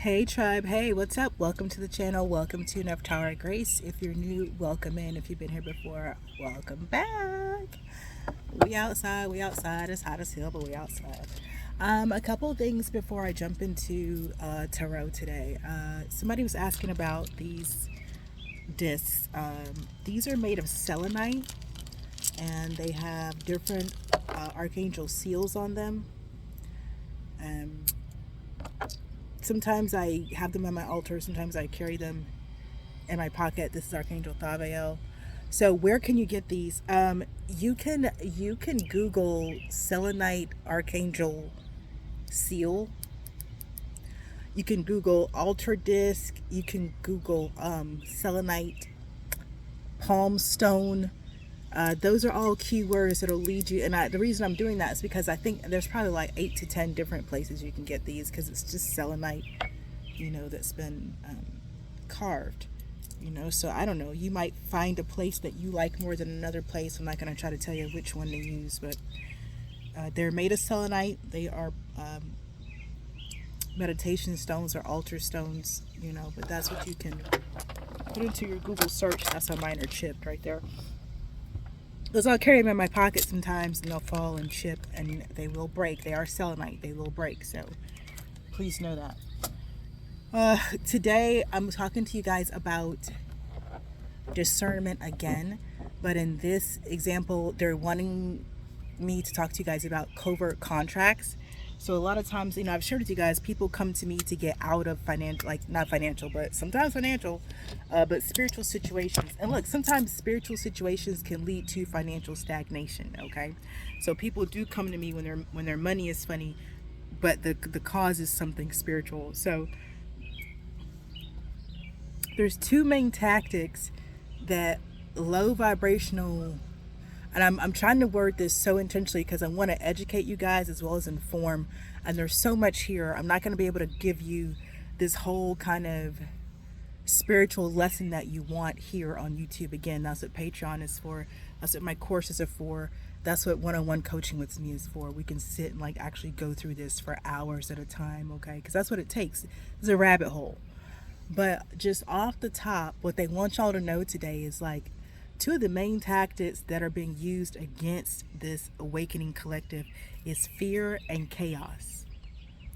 Hey tribe, hey, what's up? Welcome to the channel. Welcome to Nephtara Grace. If you're new, welcome in. If you've been here before, welcome back. We outside. It's hot as hell, but we outside. A couple of things before I jump into tarot today. Somebody was asking about these discs. These are made of selenite, and they have different archangel seals on them. Sometimes I have them on my altar. Sometimes I carry them in my pocket. This is Archangel Thaviel. So where can you get these? You can Google selenite archangel seal. You can Google altar disc. You can Google selenite palm stone. Those are all keywords that'll lead you. And the reason I'm doing that is because I think there's probably like 8 to 10 different places you can get these, because it's just selenite, that's been carved. So I don't know. You might find a place that you like more than another place. I'm not going to try to tell you which one to use, but they're made of selenite. They are meditation stones or altar stones, but that's what you can put into your Google search. That's how mine are chipped right there. Because I'll carry them in my pocket sometimes, and they'll fall and chip, and they will break. They are selenite. They will break. So please know that. Today, I'm talking to you guys about discernment again. But in this example, they're wanting me to talk to you guys about covert contracts. So a lot of times, I've shared with you guys, people come to me to get out of financial, like not financial, but sometimes financial, but spiritual situations. And look, sometimes spiritual situations can lead to financial stagnation. Okay, so people do come to me when their money is funny, but the cause is something spiritual. So there's two main tactics that low vibrational, and I'm trying to word this so intentionally because I want to educate you guys as well as inform. And there's so much here. I'm not going to be able to give you this whole kind of spiritual lesson that you want here on YouTube. Again, that's what Patreon is for. That's what my courses are for. That's what one-on-one coaching with me is for. We can sit and actually go through this for hours at a time, okay? Because that's what it takes. It's a rabbit hole. But just off the top, what they want y'all to know today is two of the main tactics that are being used against this awakening collective is fear and chaos.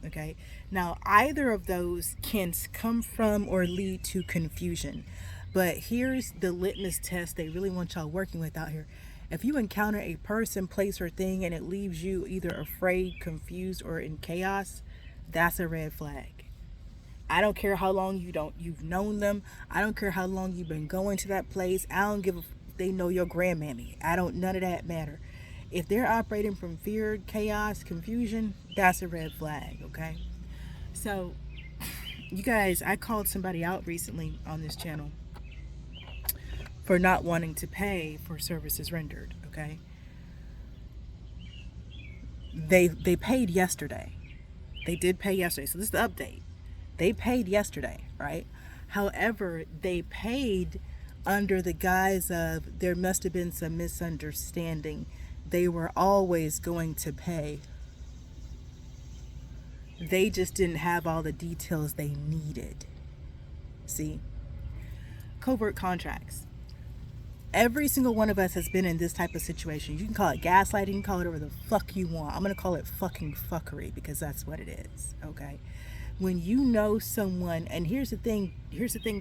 Okay, now either of those can come from or lead to confusion, but here's the litmus test they really want y'all working with out here. If you encounter a person, place, or thing and it leaves you either afraid, confused, or in chaos, that's a red flag. I don't care how long you've known them. I don't care how long you've been going to that place. I don't give a they know your grandmammy. None of that matter. If they're operating from fear, chaos, confusion, that's a red flag, okay? So, you guys, I called somebody out recently on this channel for not wanting to pay for services rendered, okay? They paid yesterday. They did pay yesterday. So this is the update. They paid yesterday, right? However, they paid under the guise of there must have been some misunderstanding. They were always going to pay. They just didn't have all the details they needed. See? Covert contracts. Every single one of us has been in this type of situation. You can call it gaslighting, you can call it whatever the fuck you want. I'm going to call it fucking fuckery because that's what it is, okay? When you know someone, and here's the thing,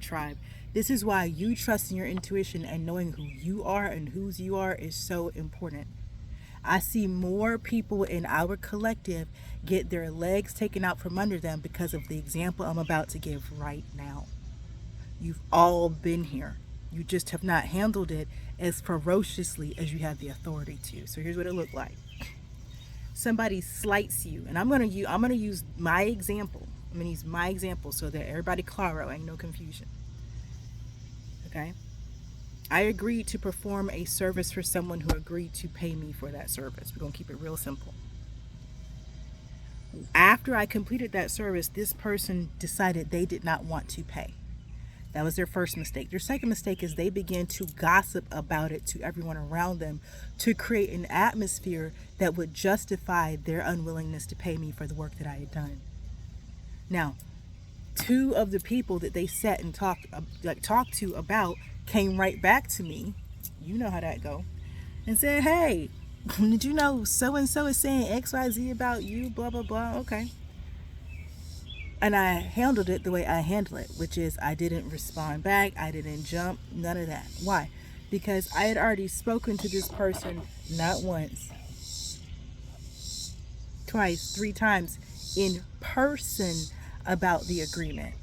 tribe. This is why you trusting your intuition and knowing who you are and whose you are is so important. I see more people in our collective get their legs taken out from under them because of the example I'm about to give right now. You've all been here. You just have not handled it as ferociously as you have the authority to. So here's what it looked like. Somebody slights you, and I'm gonna use my example. I'm gonna use my example so that everybody claro, ain't no confusion. Okay? I agreed to perform a service for someone who agreed to pay me for that service. We're gonna keep it real simple. After I completed that service, this person decided they did not want to pay. That was their first mistake. Their second mistake is they began to gossip about it to everyone around them to create an atmosphere that would justify their unwillingness to pay me for the work that I had done. Now, two of the people that they sat and talked to about came right back to me. You know how that go. And said, hey, did you know so-and-so is saying XYZ about you, blah, blah, blah. Okay. And I handled it the way I handle it, which is I didn't respond back. I didn't jump, none of that. Why? Because I had already spoken to this person not once, twice, 3 times in person about the agreement.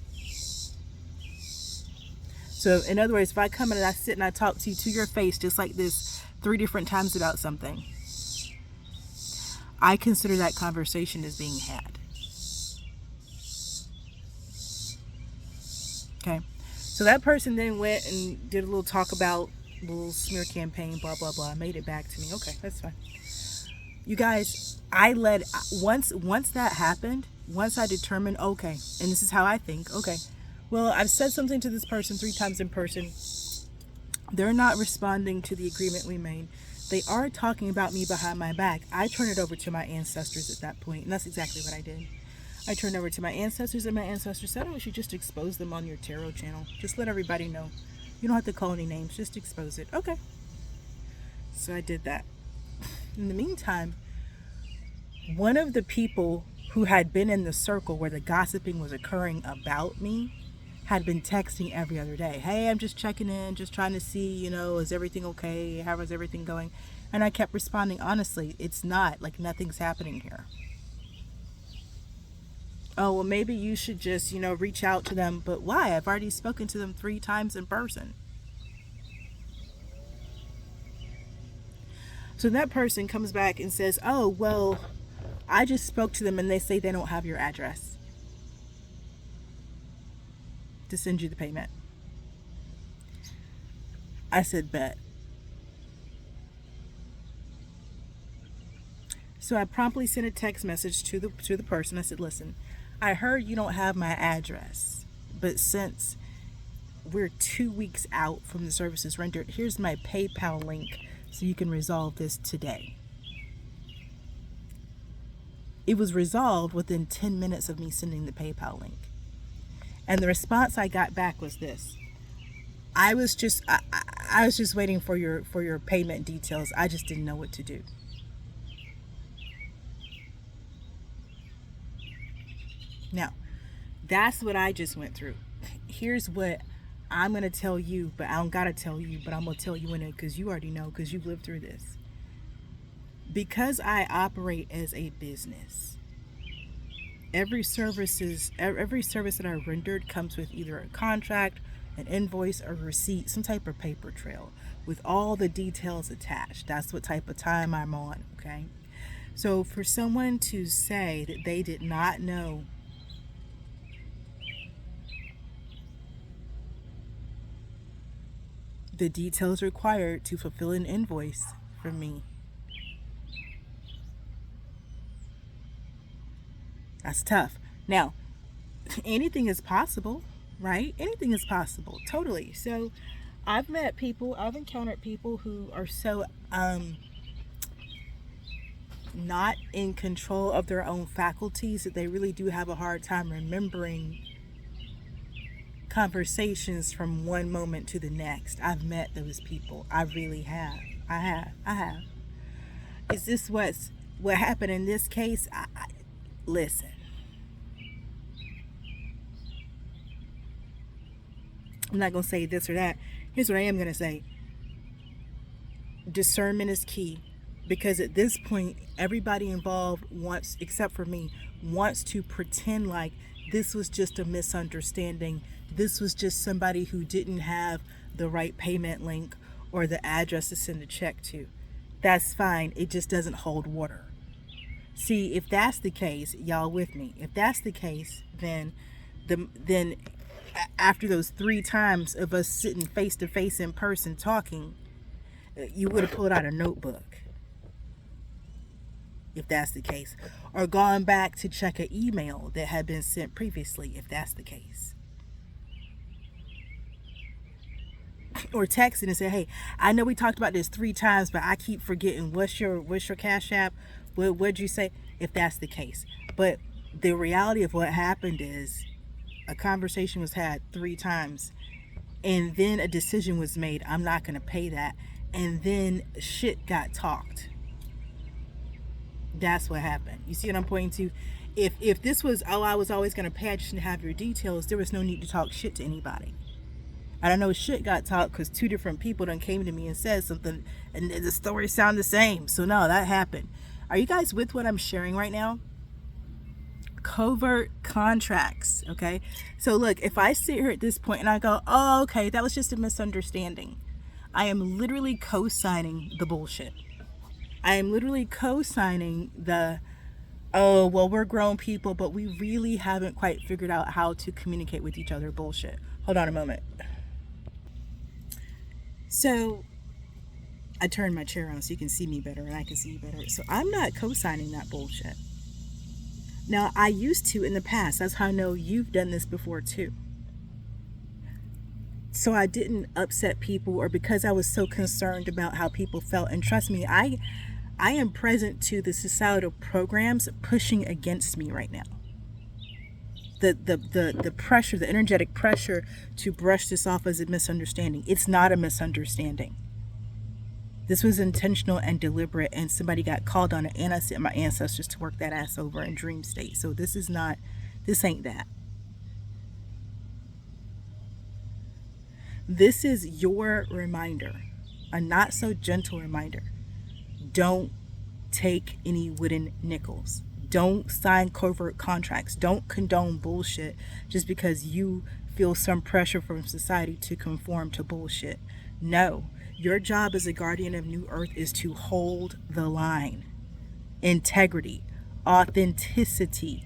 So in other words, if I come in and I sit and I talk to you to your face just like this 3 different times about something, I consider that conversation as being had. Okay. So that person then went and did a little talk about a little smear campaign, blah, blah, blah, made it back to me. Okay, that's fine. You guys, once that happened, once I determined, okay, and this is how I think, okay, well, I've said something to this person 3 times in person. They're not responding to the agreement we made. They are talking about me behind my back. I turn it over to my ancestors at that point, and that's exactly what I did. I turned over to my ancestors, and my ancestors said, oh, you should just expose them on your tarot channel. Just let everybody know. You don't have to call any names, just expose it. Okay. So I did that. In the meantime, one of the people who had been in the circle where the gossiping was occurring about me had been texting every other day. Hey, I'm just checking in, just trying to see, is everything okay? How is everything going? And I kept responding, honestly, it's not, like nothing's happening here. Oh, well, maybe you should just, reach out to them. But why? I've already spoken to them 3 times in person. So that person comes back and says, oh, well, I just spoke to them and they say they don't have your address to send you the payment. I said, bet. So I promptly sent a text message to the person. I said, listen, I heard you don't have my address, but since we're 2 weeks out from the services rendered, here's my PayPal link so you can resolve this today. It was resolved within 10 minutes of me sending the PayPal link. And the response I got back was this. I was just waiting for your payment details. I just didn't know what to do. Now, that's what I just went through. Here's what I'm going to tell you, but I don't got to tell you, but I'm going to tell you in it because you already know, because you've lived through this. Because I operate as a business, every service that I rendered comes with either a contract, an invoice, a receipt, some type of paper trail with all the details attached. That's what type of time I'm on, okay? So for someone to say that they did not know the details required to fulfill an invoice from me, that's tough. Now, anything is possible, right? Anything is possible, totally. So I've encountered people who are so not in control of their own faculties that they really do have a hard time remembering conversations from one moment to the next. I've met those people. I really have. I have. Is this what happened in this case? Listen. I'm not going to say this or that. Here's what I am going to say. Discernment is key, because at this point, everybody involved wants, except for me, wants to pretend like this was just a misunderstanding. This was just somebody who didn't have the right payment link or the address to send a check to. That's fine. It just doesn't hold water. See, if that's the case, y'all with me? If that's the case, then after those 3 times of us sitting face to face in person talking, you would have pulled out a notebook. If that's the case, or gone back to check an email that had been sent previously, if that's the case. Or texting and say, hey, I know we talked about this 3 times, but I keep forgetting. What's your Cash App? What'd you say? If that's the case. But the reality of what happened is a conversation was had 3 times, and then a decision was made, I'm not going to pay that, and then shit got talked. That's what happened. You see what I'm pointing to? If this was, oh, I was always going to pay, I just didn't have your details, there was no need to talk shit to anybody. I don't know, shit got talked because 2 different people done came to me and said something, and the stories sound the same. So no, that happened. Are you guys with what I'm sharing right now? Covert contracts, okay? So look, if I sit here at this point and I go, oh, okay, that was just a misunderstanding, I am literally co-signing the bullshit. I am literally co-signing the, oh, well, we're grown people, but we really haven't quite figured out how to communicate with each other bullshit. Hold on a moment. So I turned my chair around so you can see me better and I can see you better. So I'm not co-signing that bullshit. Now, I used to in the past. That's how I know you've done this before too. So I didn't upset people, or because I was so concerned about how people felt. And trust me, I am present to the societal programs pushing against me right now. The pressure, the energetic pressure to brush this off as a misunderstanding. It's not a misunderstanding. This was intentional and deliberate, and somebody got called on it, and I sent my ancestors to work that ass over in dream state. So this ain't that. This is your reminder, a not so gentle reminder. Don't take any wooden nickels. Don't sign covert contracts. Don't condone bullshit just because you feel some pressure from society to conform to bullshit. No. Your job as a guardian of New Earth is to hold the line. Integrity, authenticity.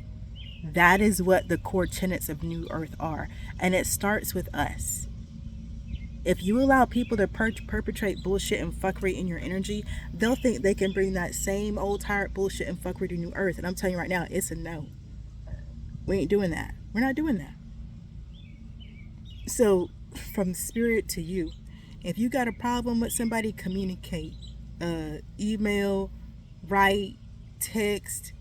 That is what the core tenets of New Earth are. And it starts with us. If you allow people to perpetrate bullshit and fuckery in your energy, they'll think they can bring that same old tired bullshit and fuckery to New Earth. And I'm telling you right now, it's a no. We ain't doing that. We're not doing that. So, from spirit to you, if you got a problem with somebody, communicate. Email, write, text,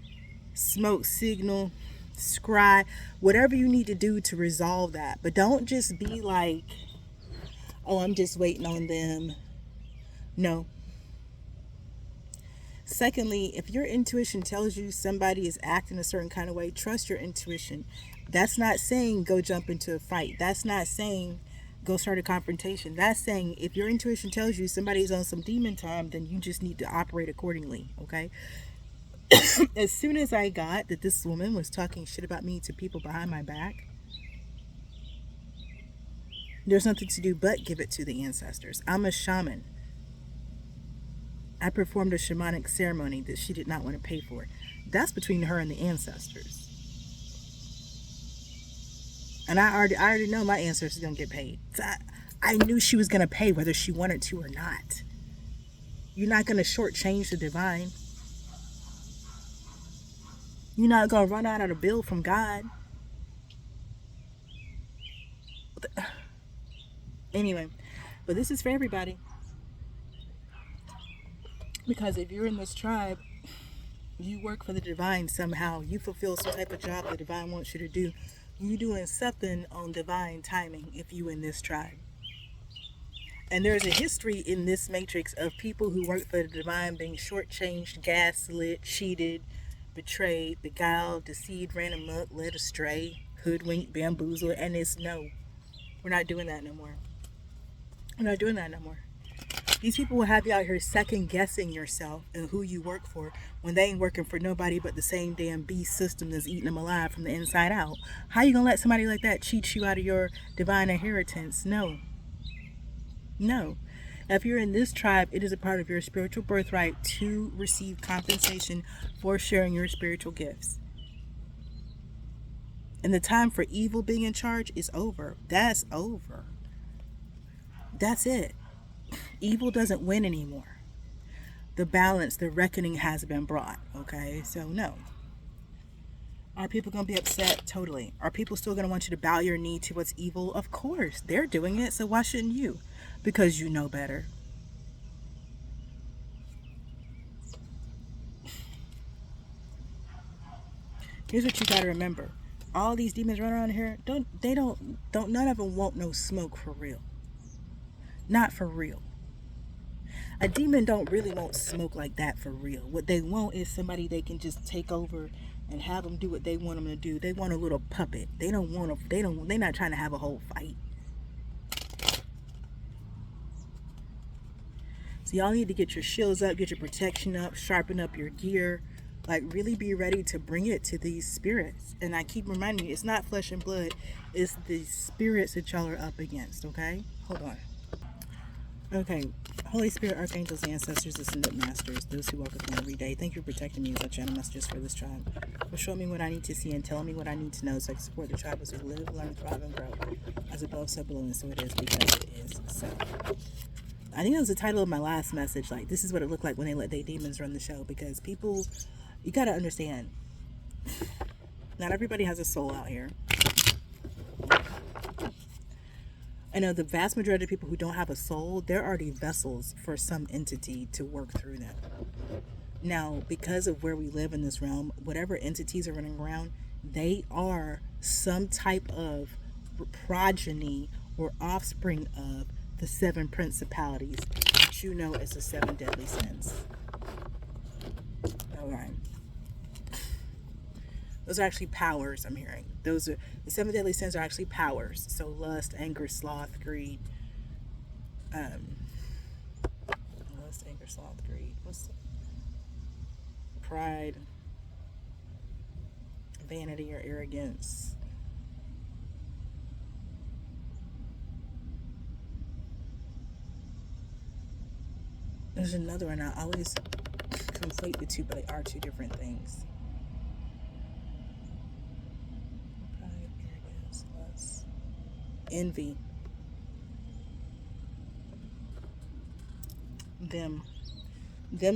smoke signal, scry, whatever you need to do to resolve that. But don't just be like, oh, I'm just waiting on them. No. Secondly, if your intuition tells you somebody is acting a certain kind of way, trust your intuition. That's not saying go jump into a fight. That's not saying go start a confrontation. That's saying if your intuition tells you somebody's on some demon time, then you just need to operate accordingly, okay? As soon as I got that this woman was talking shit about me to people behind my back, there's nothing to do but give it to the ancestors. I'm a shaman. I performed a shamanic ceremony that she did not want to pay for. That's between her and the ancestors. And I already know my ancestors are going to get paid. So I knew she was going to pay whether she wanted to or not. You're not going to shortchange the divine. You're not going to run out of the bill from God. Anyway, but this is for everybody. Because if you're in this tribe, you work for the divine somehow. You fulfill some type of job the divine wants you to do. You're doing something on divine timing if you in this tribe. And there's a history in this matrix of people who work for the divine being shortchanged, gaslit, cheated, betrayed, beguiled, deceived, ran amok, led astray, hoodwinked, bamboozled, and it's no. We're not doing that no more. We're not doing that no more. These people will have you out here second guessing yourself and who you work for when they ain't working for nobody but the same damn beast system that's eating them alive from the inside out. How you gonna let somebody like that cheat you out of your divine inheritance? No. No. If you're in this tribe, it is a part of your spiritual birthright to receive compensation for sharing your spiritual gifts. And the time for evil being in charge is over. That's over. That's it. Evil doesn't win anymore. The balance, the reckoning has been brought. Okay, so no. Are people going to be upset? Totally. Are people still going to want you to bow your knee to what's evil? Of course. They're doing it, so why shouldn't you? Because you know better. Here's what you got to remember. all these demons running around here, don't none of them want no smoke for real. Not for real. A demon don't really want smoke like that for real. What they want is somebody they can just take over and have them do what they want them to do. They want a little puppet. They don't want to. They're not trying to have a whole fight. So y'all need to get your shields up, get your protection up, sharpen up your gear. Like, really be ready to bring it to these spirits. And I keep reminding you, it's not flesh and blood. It's the spirits that y'all are up against, okay? Hold on. Okay. Holy Spirit, Archangels, Ancestors, Ascended Masters, those who walk with me every day, thank you for protecting me as I channel messages for this tribe. For showing me what I need to see and telling me what I need to know so I can support the tribe as we live, learn, thrive, and grow. As above, so below, and so it is because it is so. I think that was the title of my last message. Like, this is what it looked like when they let their demons run the show. Because people, you got to understand, not everybody has a soul out here. I know the vast majority of people who don't have a soul, they're already vessels for some entity to work through them. Now, because of where we live in this realm, whatever entities are running around, they are some type of progeny or offspring of the 7 principalities that you know as the 7 deadly sins. All right. Those are actually powers, I'm hearing. Those are the 7 deadly sins are actually powers. So lust, anger, sloth, greed. Lust, anger, sloth, greed. What's pride, vanity, or arrogance. There's another one. I always conflate the two, but they are two different things. Pride, arrogance, lust, envy. Them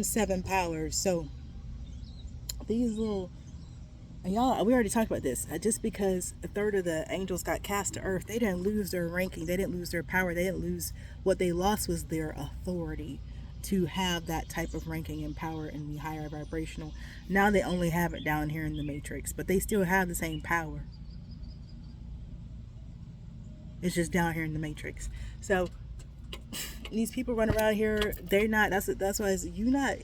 7 powers. So these little, and y'all, we already talked about this. Just because a third of the angels got cast to earth, they didn't lose their ranking. They didn't lose their power. They didn't lose. What they lost was their authority to have that type of ranking and power and be higher vibrational. Now they only have it down here in the matrix, but they still have the same power. It's just down here in the matrix. So these people run around here, they're not, that's why you not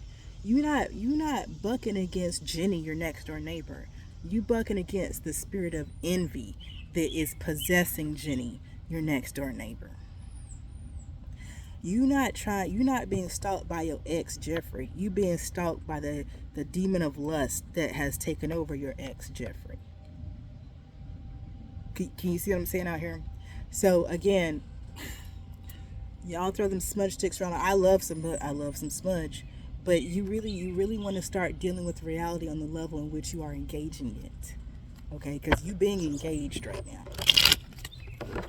bucking against Jenny, your next door neighbor. You bucking against the spirit of envy that is possessing Jenny, your next door neighbor. You not being stalked by your ex Jeffrey. You being stalked by the demon of lust that has taken over your ex Jeffrey. Can you see what I'm saying out here? So again, y'all throw them smudge sticks around. I love some smudge, but you really want to start dealing with reality on the level in which you are engaging it. Okay, because you being engaged right now.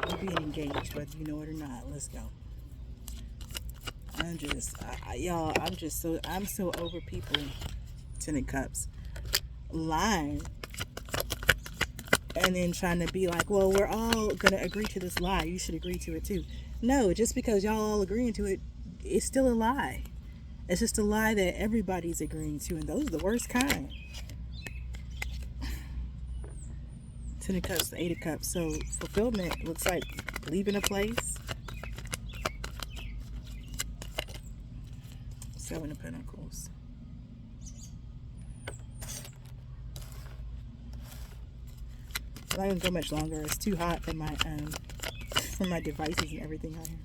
You're being engaged whether you know it or not. Let's go. I'm so over people, 10 of Cups, lying and then trying to be like, well, we're all gonna agree to this lie, you should agree to it too. No, just because y'all all agreeing to it, it's still a lie. It's just a lie that everybody's agreeing to, and those are the worst kind. 10 of Cups, 8 of Cups. So fulfillment looks like leaving a place. 7 of Pentacles. I'm not gonna go much longer. It's too hot for my devices and everything out here.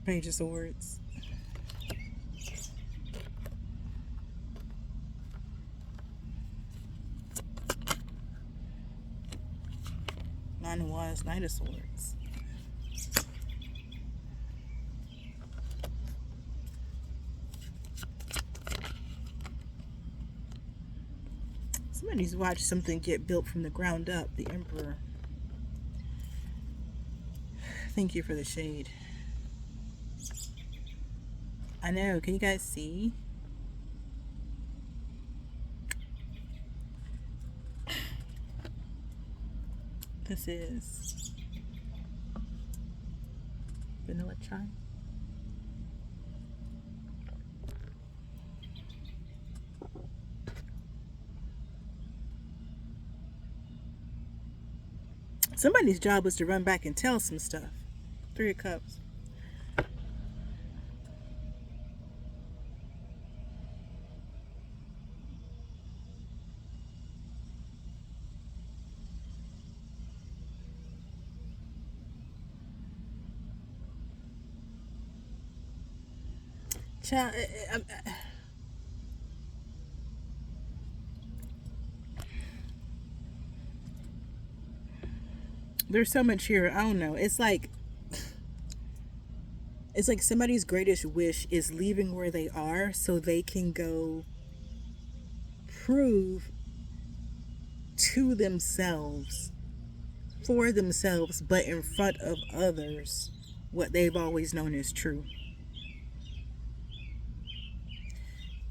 Page of Swords. Nine of Wands, Knight of Swords. Somebody's watched something get built from the ground up. The Emperor. Thank you for the shade. I know. Can you guys see? This is vanilla chai. Somebody's job was to run back and tell some stuff. Three of Cups. Child, there's so much here. I don't know. It's like somebody's greatest wish is leaving where they are so they can go prove to themselves, for themselves, but in front of others, what they've always known is true.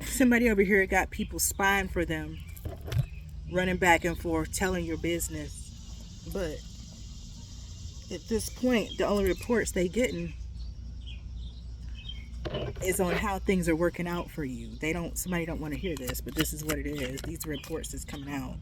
Somebody over here got people spying for them, running back and forth, telling your business. But at this point, the only reports they getting is on how things are working out for you. Somebody don't want to hear this, but this is what it is. These reports is coming out.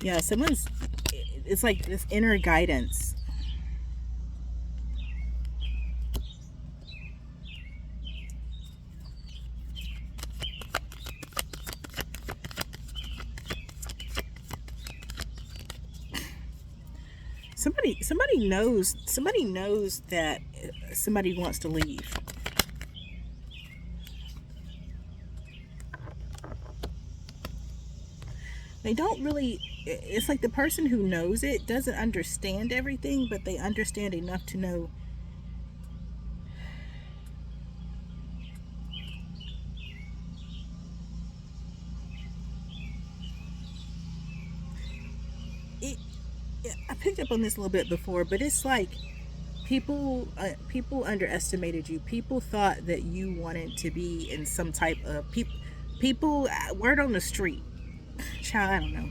Yeah, it's like this inner guidance. Somebody knows that somebody wants to leave. They don't really, it's like the person who knows it doesn't understand everything, but they understand enough to know it. I picked up on this a little bit before, but it's like people underestimated you. People thought that you wanted to be in some type of people word on the street, child, I don't know,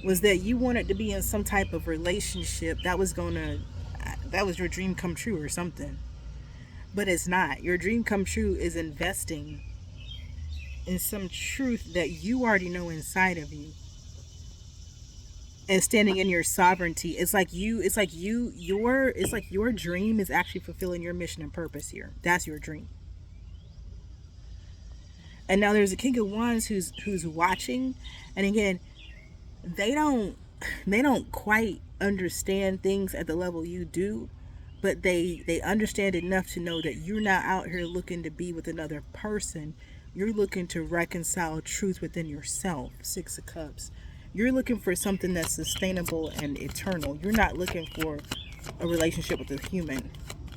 was that you wanted to be in some type of relationship that was your dream come true or something. But it's not. Your dream come true is investing in some truth that you already know inside of you, and standing in your sovereignty. Your dream is actually fulfilling your mission and purpose here. That's your dream. And now there's a King of Wands who's watching, and again, they don't they don't quite understand things at the level you do, but they understand enough to know that you're not out here looking to be with another person. You're looking to reconcile truth within yourself. Six of Cups. You're looking for something that's sustainable and eternal. You're not looking for a relationship with a human.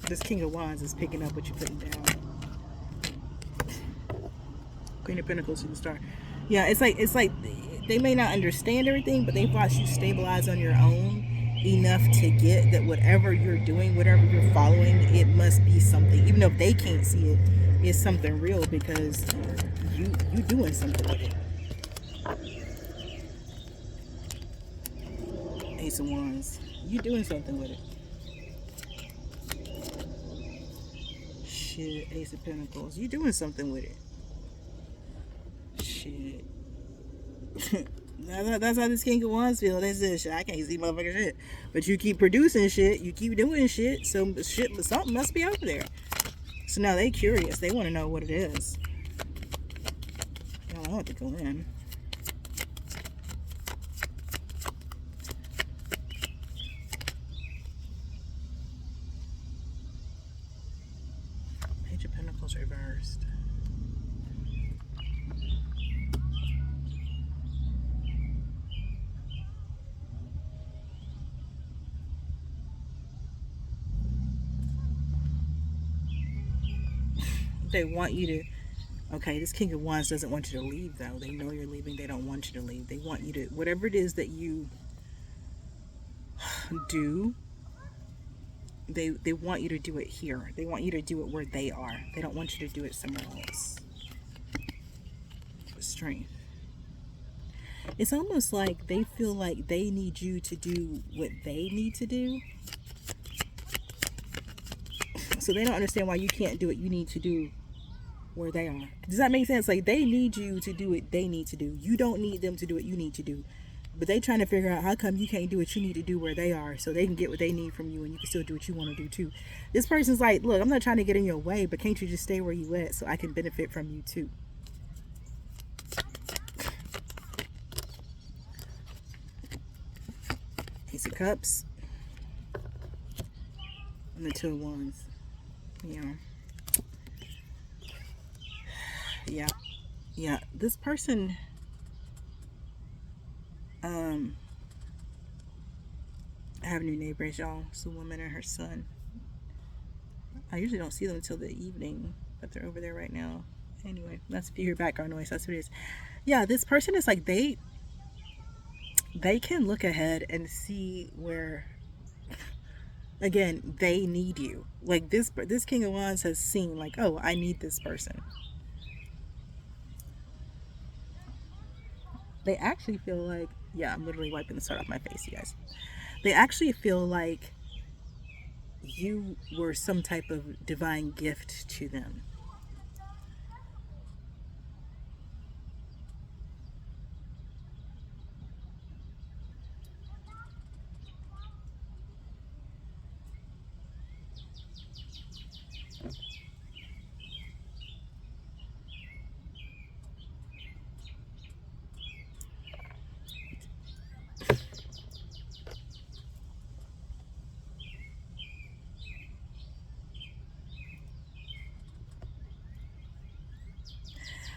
This King of Wands is picking up what you're putting down. Queen of Pentacles to the Star. Yeah, it's like they may not understand everything, but they've watched you stabilize on your own enough to get that whatever you're doing, whatever you're following, it must be something. Even though they can't see it, it's something real because you doing something with it. Ace of Wands. You doing something with it. Shit, Ace of Pentacles. You doing something with it. Shit. That's how this King of Wands feel. They said, shit, I can't see motherfucking shit. But you keep producing shit. You keep doing shit. So something must be over there. So now they curious. They want to know what it is. Y'all want to go in. Page of Pentacles reversed. They want you to, okay, this King of Wands doesn't want you to leave though. They know you're leaving. They don't want you to leave. They want you to, whatever it is that you do, they want you to do it here. They want you to do it where they are. They don't want you to do it somewhere else. Strength. It's almost like they feel like they need you to do what they need to do. So they don't understand why you can't do what you need to do where they are. Does that make sense? Like, they need you to do what they need to do. You don't need them to do what you need to do. But they trying to figure out how come you can't do what you need to do where they are, so they can get what they need from you and you can still do what you want to do too. This person's like, look, I'm not trying to get in your way, but can't you just stay where you at so I can benefit from you too? Ace of Cups and the Two of Wands. Yeah. This person, I have new neighbors, y'all. It's a woman and her son. I usually don't see them until the evening, but they're over there right now. Anyway, that's if you hear background noise. That's what it is. Yeah, this person is like they can look ahead and see where, again, they need you. Like this King of Wands has seen, like, oh, I need this person. They actually feel like, yeah, I'm literally wiping the sweat off my face, you guys. They actually feel like you were some type of divine gift to them.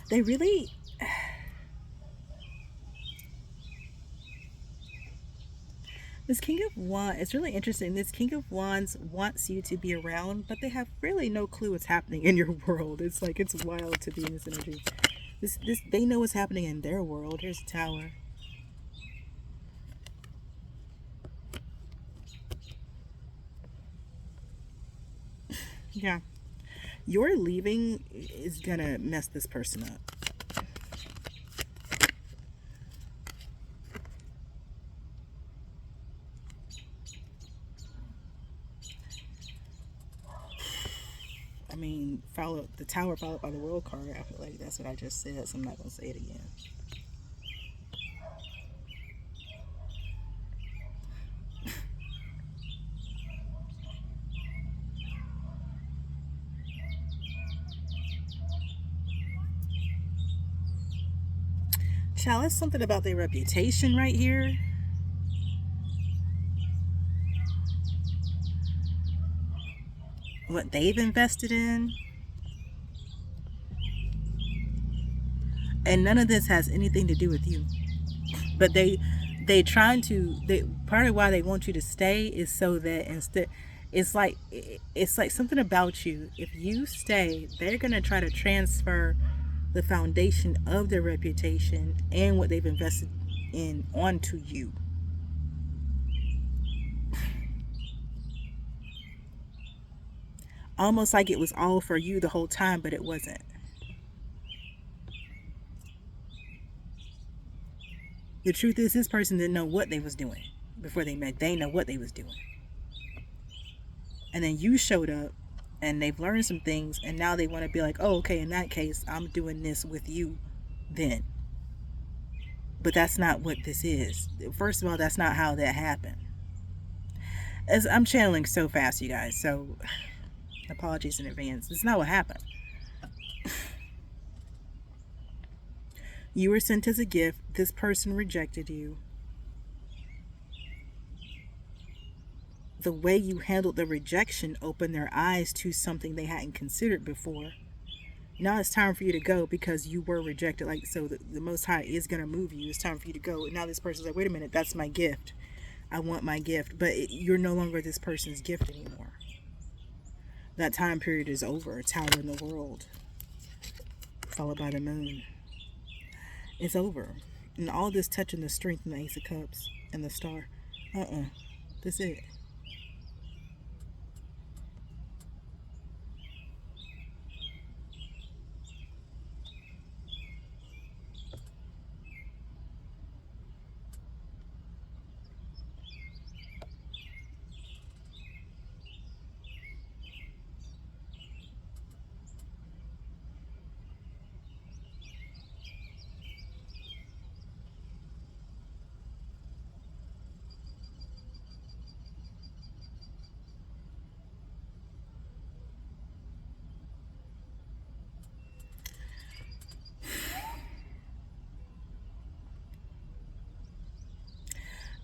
They really, this King of Wands, it's really interesting. This King of Wands wants you to be around, but they have really no clue what's happening in your world. It's like, it's wild to be in this energy. This they know what's happening in their world. Here's the Tower. Yeah. Your leaving is gonna mess this person up. I mean, follow the Tower followed by the World card. I feel like that's what I just said, so I'm not gonna say it again. Child, it's something about their reputation right here. What they've invested in. And none of this has anything to do with you. But they part of why they want you to stay is so that instead it's like something about you. If you stay, they're gonna try to transfer the foundation of their reputation and what they've invested in onto you. Almost like it was all for you the whole time, but it wasn't. The truth is, this person didn't know what they was doing before they met. They know what they was doing. And then you showed up and they've learned some things and now they want to be like, oh, okay, in that case, I'm doing this with you then. But that's not what this is. First of all, that's not how that happened. As I'm channeling so fast, you guys, so apologies in advance. It's not what happened. You were sent as a gift. This person rejected you. The way you handled the rejection opened their eyes to something they hadn't considered before. Now it's time for you to go because you were rejected. Like, so the Most High is going to move you. It's time for you to go. And now this person's like, wait a minute, that's my gift. I want my gift. But you're no longer this person's gift anymore. That time period is over. Tower in the World, followed by the Moon. It's over. And all this touching the strength in the Ace of Cups and the Star. That's it.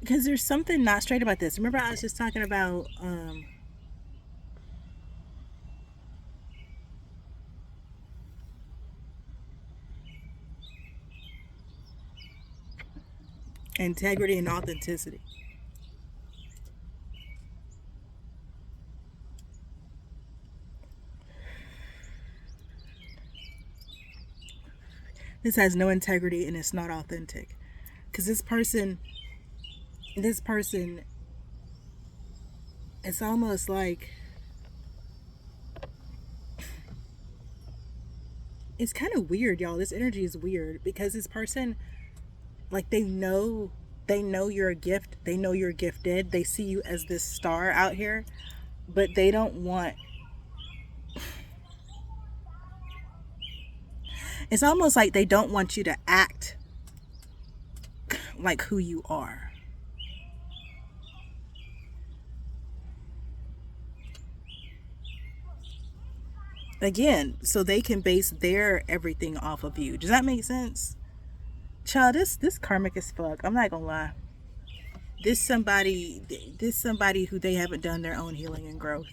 because there's something not straight about this. Remember, I was just talking about integrity and authenticity. This has no integrity and it's not authentic. Because this person, it's almost like, it's kind of weird, y'all. This energy is weird because this person, like, they know you're a gift. They know you're gifted. They see you as this star out here, but they don't want, it's almost like they don't want you to act like who you are. Again, so they can base their everything off of you. Does that make sense? Child, this karmic as fuck. I'm not gonna lie. This somebody this somebody who they haven't done their own healing and growth.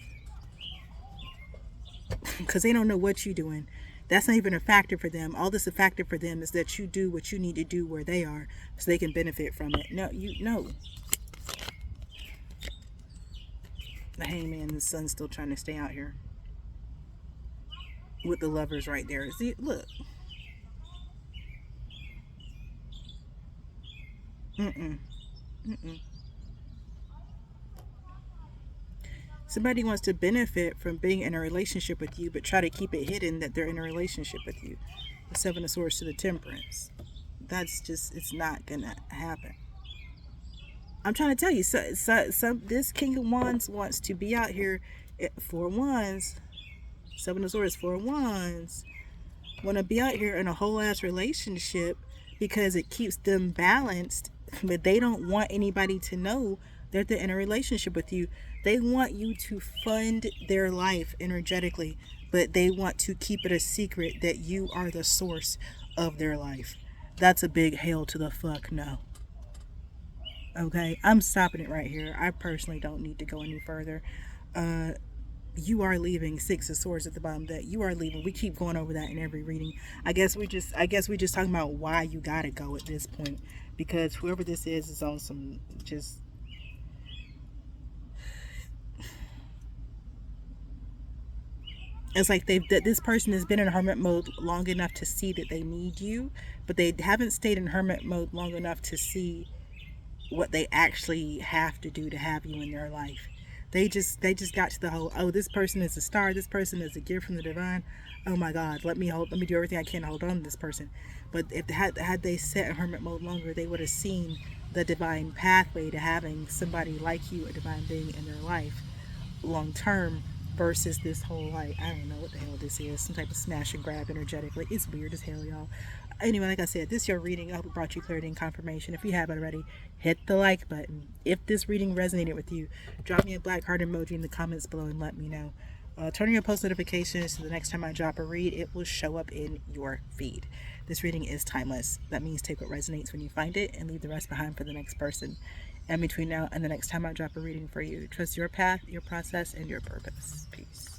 Because they don't know what you're doing. That's not even a factor for them. All that's a factor for them is that you do what you need to do where they are so they can benefit from it. No, you no. The hangman, the sun's still trying to stay out here. With the lovers right there. See, look. Mm-mm. Mm-mm. Somebody wants to benefit from being in a relationship with you, but try to keep it hidden that they're in a relationship with you. The Seven of Swords to the Temperance. That's just, it's not gonna happen. I'm trying to tell you, this King of Wands wants to be out here. Four Wands, Seven of Swords, Four Wands, want to be out here in a whole ass relationship because it keeps them balanced, but they don't want anybody to know that they're in a relationship with you. They want you to fund their life energetically, but they want to keep it a secret that you are the source of their life. That's a big hell to the fuck no. Okay, I'm stopping it right here. I personally don't need to go any further. You are leaving. Six of Swords at the bottom. That you are leaving. We keep going over that in every reading. I guess we just talking about why you gotta go at this point, because whoever this is on some just. It's like this person has been in hermit mode long enough to see that they need you, but they haven't stayed in hermit mode long enough to see what they actually have to do to have you in their life. They just got to the whole, oh, this person is a star, this person is a gift from the divine. Oh my God, let me do everything I can to hold on to this person. But if had they set in hermit mode longer, they would have seen the divine pathway to having somebody like you, a divine being in their life, long term, versus this whole, like, I don't know what the hell this is, some type of smash and grab energetically. It's weird as hell, y'all. Anyway, like I said, this is your reading. I hope it brought you clarity and confirmation. If you haven't already, hit the like button. If this reading resonated with you, drop me a black heart emoji in the comments below and let me know. Turn on your post notifications so the next time I drop a read, it will show up in your feed. This reading is timeless. That means take what resonates when you find it and leave the rest behind for the next person. And between now and the next time I drop a reading for you, trust your path, your process, and your purpose. Peace.